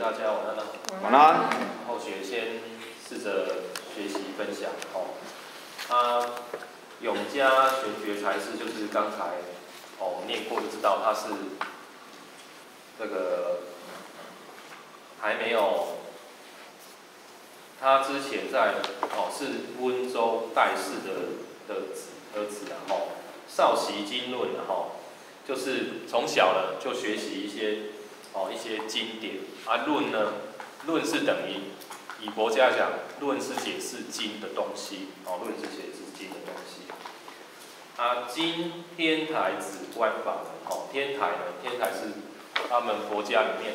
大家晚安了。晚安。后学先试着学习分享永嘉玄觉禅师就是刚才念过就知道他是这个还没有，他之前在是温州戴氏的儿子少习经论就是从小呢就学习一些经典论呢，论是等于以佛家讲，论是解释经的东西论是解释经的东西经天台止观法天台是他们佛家里面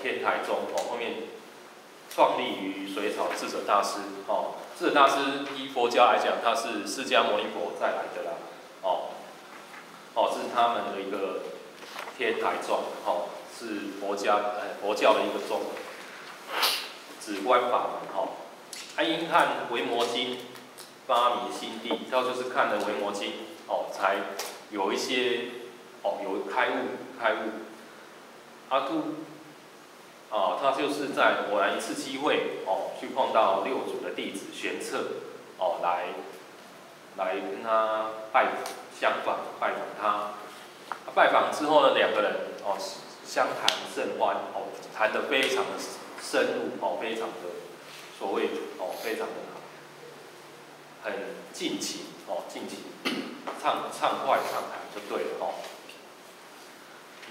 天台宗后面创立于水草智者大师智者大师依佛家来讲，他是释迦牟尼佛再来的啦是他们的一个天台宗是佛教的一个宗止观法门因看《维摩经》发明心地，他就是看了《维摩经》才有一些有开悟他就是在偶然一次机会去碰到六祖的弟子玄策来跟他相访拜访他。拜访之后呢，两个人相谈甚欢谈得非常的深入非常的所谓非常的很尽情畅快畅谈就对了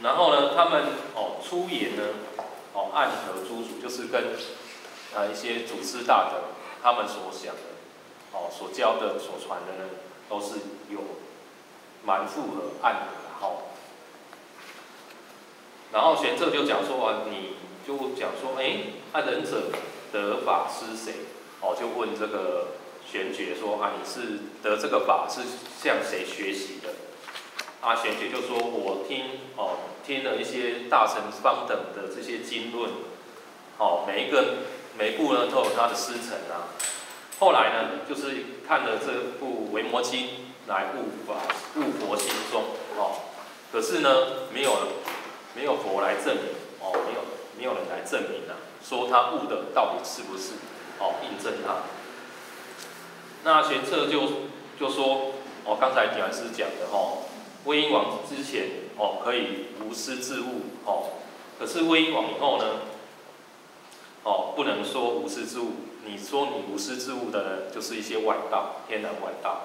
然后呢，他们出言呢暗合诸祖，就是跟一些祖师大德他们所想的所教的所传的呢，都是有蛮符合暗合的然后玄策就讲说你就讲说仁者得法师谁就问这个玄觉说你是得这个法是向谁学习的玄觉就说我听了一些大乘方等的这些经论每一部呢都有它的师承后来呢就是看了这部《维摩经》来悟佛心中可是呢没有佛来证明没有人来证明说他悟的到底是不是印证他。那玄策就说刚才点师讲的魏婴王之前可以无师自悟可是魏婴王以后呢不能说无师自悟，你说你无师自悟的呢，就是一些外道，天然外道。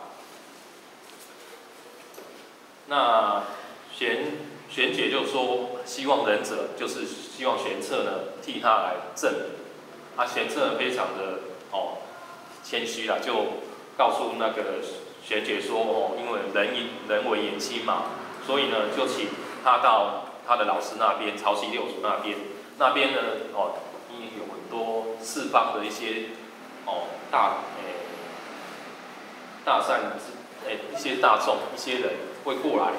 那玄觉就说，希望仁者就是希望玄策呢替他来证明。玄策非常的谦虚啦，就告诉那个玄觉说因为人为言轻嘛，所以呢就请他到他的老师那边，曹溪六祖那边呢有很多四方的一些大善一些大众一些人会过来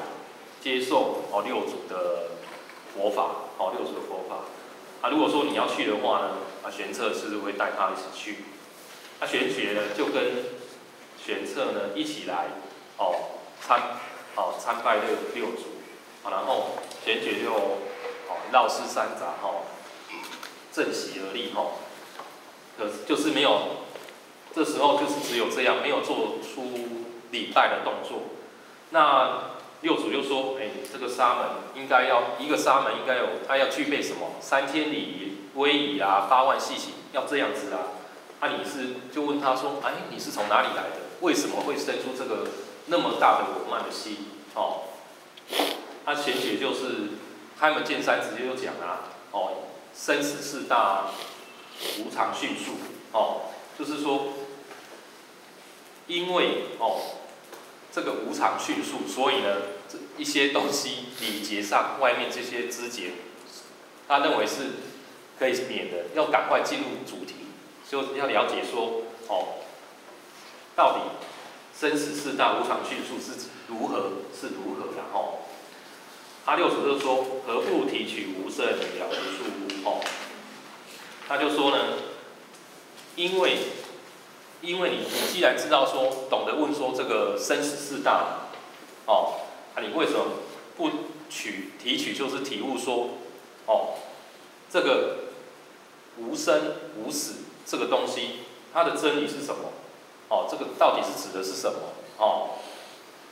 接受六祖的佛法如果说你要去的话呢玄策是会带他一起去玄觉呢就跟玄策呢一起来参拜六祖然后玄觉就绕师三匝正席而立可是就是没有，这时候就是只有这样，没有做出礼拜的动作。那六祖就说这个沙门一个沙门应该有，他要具备什么？3千礼仪、威仪8万细行，要这样子就问他说你是从哪里来的？为什么会生出这个那么大的我慢的心玄觉就是开门见山直接就讲生死四大无常迅速就是说因为这个无常迅速，所以呢一些东西礼节上外面这些枝节他认为是可以免的，要赶快进入主题，就要了解说到底生死四大无常迅速是如何的六祖就说何不提取无生了无数物他就说呢因为你既然知道说懂得问说这个生死四大你为什么不提取就是体悟说这个无生无死这个东西，它的真理是什么？哦，这个到底是指的是什么？哦，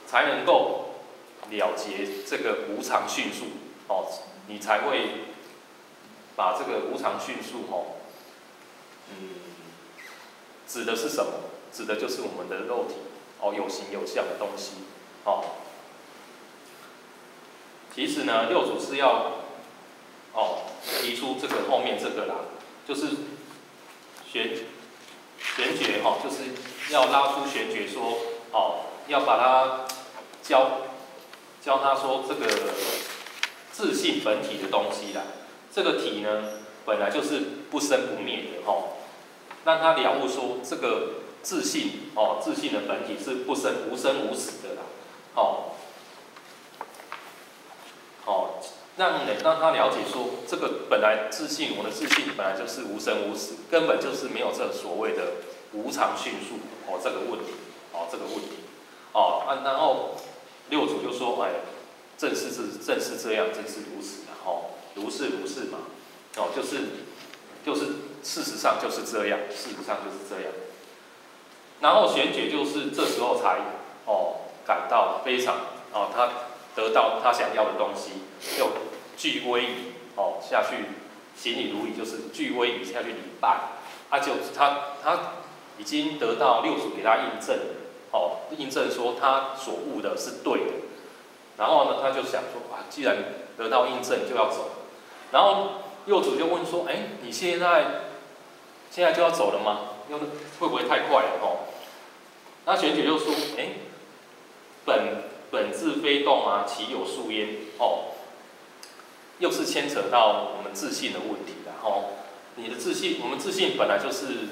才能够了结这个无常迅速。哦，你才会把这个无常迅速指的是什么？指的就是我们的肉体哦，有形有相的东西哦。其实呢，六祖是要提出这个后面这个啦，就是玄觉就是要拉出玄觉说要把它教他说这个自性本体的东西啦。这个体呢，本来就是不生不灭的让他了悟说这个自性自性的本体是无生无死的啦让他了解说，这个本来自性，我的自性本来就是无生无死，根本就是没有这所谓的无常迅速这个问题然后六祖就说，正是这样，正是如此如是嘛就是事实上就是这样，然后玄觉就是这时候才感到非常他得到他想要的东西，就具威仪下去行礼如仪，就是具威仪下去礼拜。就他已经得到六祖给他印证印证说他所悟的是对的。然后呢，他就想说既然得到印证就要走。然后六祖就问说，你现在就要走了吗？会不会太快了那玄觉就说，本自非动其有数焉又是牵扯到我们自信的问题了你的自信，我们自信本来就是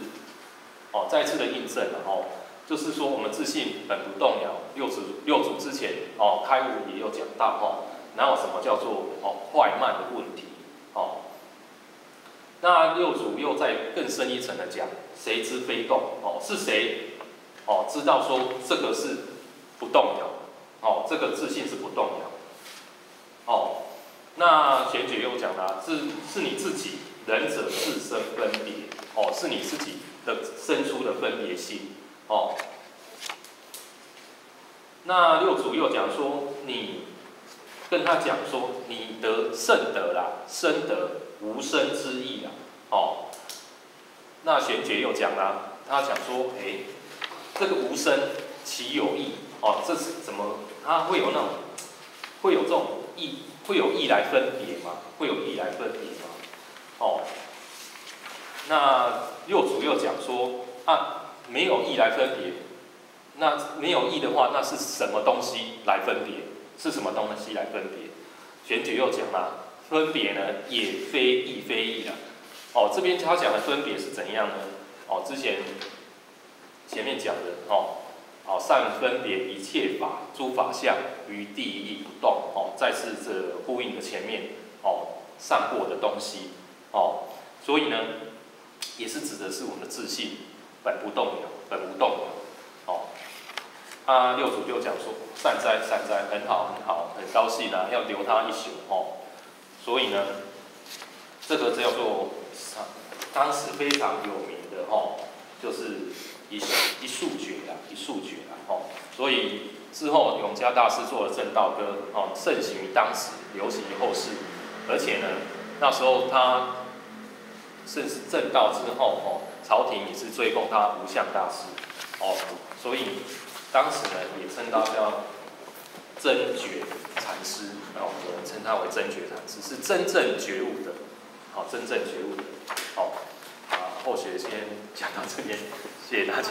再次的印证了就是说我们自信本不动摇。六祖之前开悟也有讲到哪有什么叫做坏慢的问题那六祖又再更深一层的讲，谁知非动是谁知道说这个是不动摇这个自信是不动摇那玄觉又讲了，是你自己仁者自身分别是你自己的生出的分别心那六祖又讲说，你跟他讲说，你得圣德啦，生德无生之意啦那玄觉又讲啦，他讲说，这个无生其有意这是怎么？他会有这种意，会有意来分别吗？那六祖又讲说没有意来分别。那没有意的话，那是什么东西来分别？玄觉又讲啦，分别呢也非亦非义啦。这边他讲的分别是怎样呢？之前面讲的善分别一切法诸法相于第一义不动再次这呼应的前面上过的东西所以呢，也是指的是我们的自信本无动摇六祖就讲说，善哉，很好，很高兴要留他一宿所以呢，这个叫做当时非常有名的就是一宿诀啦所以之后永嘉大师做了正道歌盛行于当时，流行于后世。而且呢，那时候他甚至正道之后朝廷也是追封他无相大师所以当时呢也称他叫真觉禅师有人称他为真觉禅师，是真正觉悟的后学先讲到这边，谢谢大家。